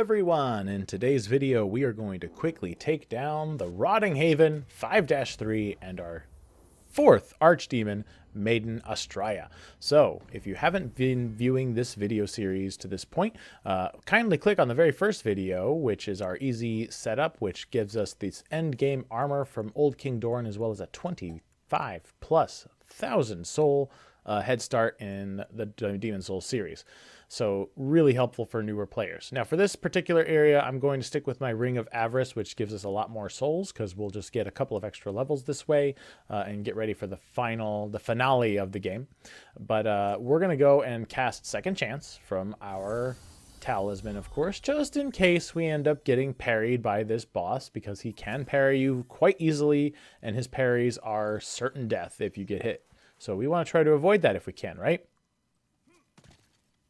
everyone! In today's video we are going to quickly take down the Rotting Haven 5-3 and our fourth archdemon, Maiden Astraea. So if you haven't been viewing this video series to this point, kindly click on the very first video, which is our easy setup, which gives us this end game armor from Old King Doran, as well as a 25,000+ soul head start in the Demon Souls series. So really helpful for newer players. Now for this particular area, I'm going to stick with my Ring of Avarice, which gives us a lot more souls because we'll just get a couple of extra levels this way and get ready for the finale of the game. But we're going to go and cast Second Chance from our talisman, of course, just in case we end up getting parried by this boss, because he can parry you quite easily and his parries are certain death if you get hit. So we want to try to avoid that if we can, right?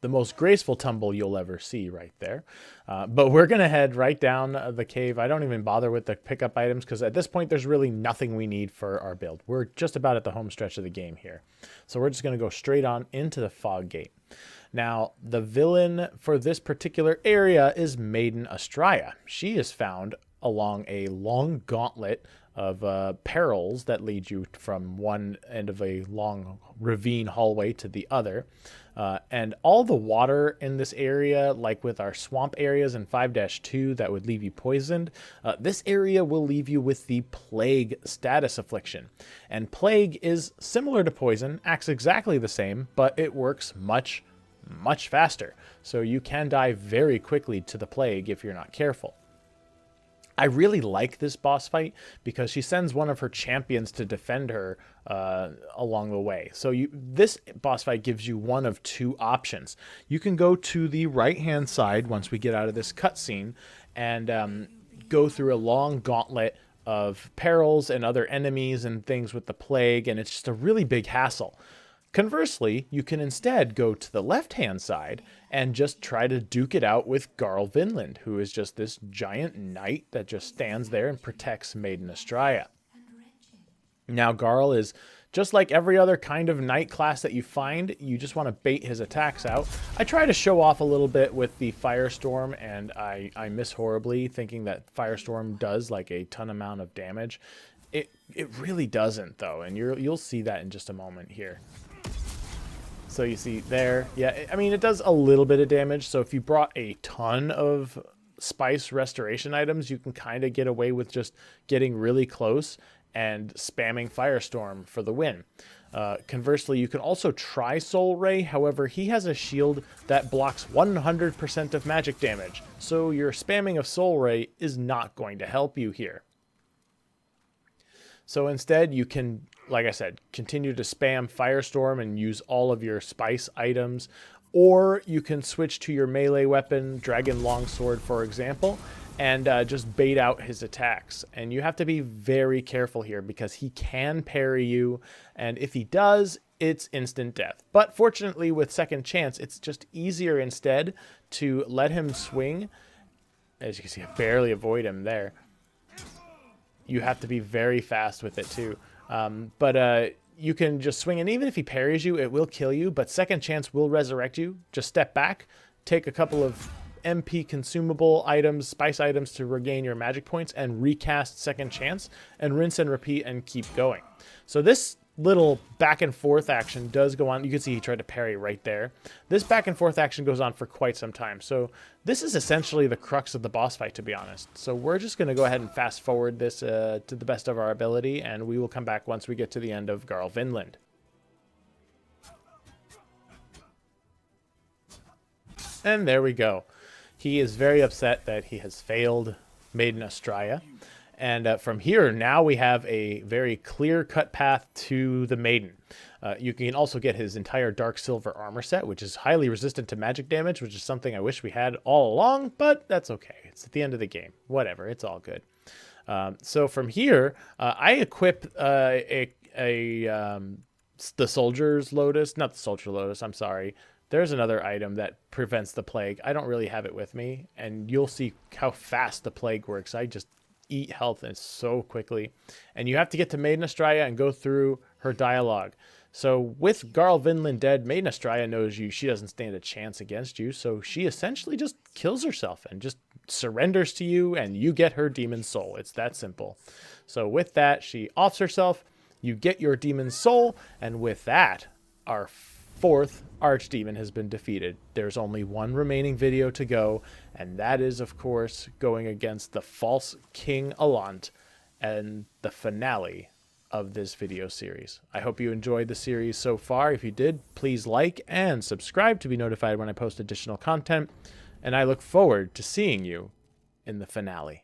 The most graceful tumble you'll ever see right there. But we're going to head right down the cave. I don't even bother with the pickup items because at this point there's really nothing we need for our build. We're just about at the home stretch of the game here. So we're just going to go straight on into the Fog Gate. Now, the villain for this particular area is Maiden Astraea. She is found along a long gauntlet of perils that lead you from one end of a long ravine hallway to the other. And all the water in this area, like with our swamp areas in 5-2 that would leave you poisoned, this area will leave you with the Plague status affliction. And Plague is similar to poison, acts exactly the same, but it works much faster. So you can die very quickly to the Plague if you're not careful. I really like this boss fight because she sends one of her champions to defend her along the way. So this boss fight gives you one of two options. You can go to the right-hand side once we get out of this cutscene and go through a long gauntlet of perils and other enemies and things with the Plague, and it's just a really big hassle. Conversely, you can instead go to the left-hand side and just try to duke it out with Garl Vinland, who is just this giant knight that just stands there and protects Maiden Astraea. Now, Garl is just like every other kind of knight class that you find. You just want to bait his attacks out. I try to show off a little bit with the Firestorm, and I miss horribly, thinking that Firestorm does like a ton amount of damage. It really doesn't, though, and you'll see that in just a moment here. So you see there, yeah, I mean, it does a little bit of damage. So if you brought a ton of spice restoration items, you can kind of get away with just getting really close and spamming Firestorm for the win. Conversely, you can also try Soul Ray. However, he has a shield that blocks 100% of magic damage. So your spamming of Soul Ray is not going to help you here. So instead, you can, like I said, continue to spam Firestorm and use all of your spice items, or you can switch to your melee weapon, Dragon Longsword, for example, and just bait out his attacks. And you have to be very careful here because he can parry you, and if he does, it's instant death. But fortunately, with Second Chance, it's just easier instead to let him swing. As you can see, I barely avoid him there. You have to be very fast with it too. But you can just swing, and even if he parries you, it will kill you, but Second Chance will resurrect you. Just step back, take a couple of MP consumable items, spice items to regain your magic points, and recast Second Chance, and rinse and repeat and keep going. So this little back and forth action does go on. You can see he tried to parry right there. This back and forth action goes on for quite some time. So this is essentially the crux of the boss fight, to be honest. So we're just going to go ahead and fast forward this to the best of our ability, and we will come back once we get to the end of Garl Vinland. And there we go. He is very upset that he has failed Maiden Astraea. And from here, now we have a very clear-cut path to the Maiden. You can also get his entire Dark Silver armor set, which is highly resistant to magic damage, which is something I wish we had all along, but that's okay. It's at the end of the game. Whatever, it's all good. So from here, I equip the Soldier's Lotus. Not the Soldier Lotus, I'm sorry. There's another item that prevents the Plague. I don't really have it with me, and you'll see how fast the Plague works. I just eat health and so quickly, and you have to get to Maiden Astraea and go through her dialogue. So with Garl Vinland dead, Maiden Astraea knows she doesn't stand a chance against you, so she essentially just kills herself and just surrenders to you and you get her demon soul. It's that simple. So with that, she offs herself, you get your demon soul, and with that, our fourth archdemon has been defeated. There's only one remaining video to go, and that is, of course, going against the false King Allant and the finale of this video series. I hope you enjoyed the series so far. If you did, please like and subscribe to be notified when I post additional content, and I look forward to seeing you in the finale.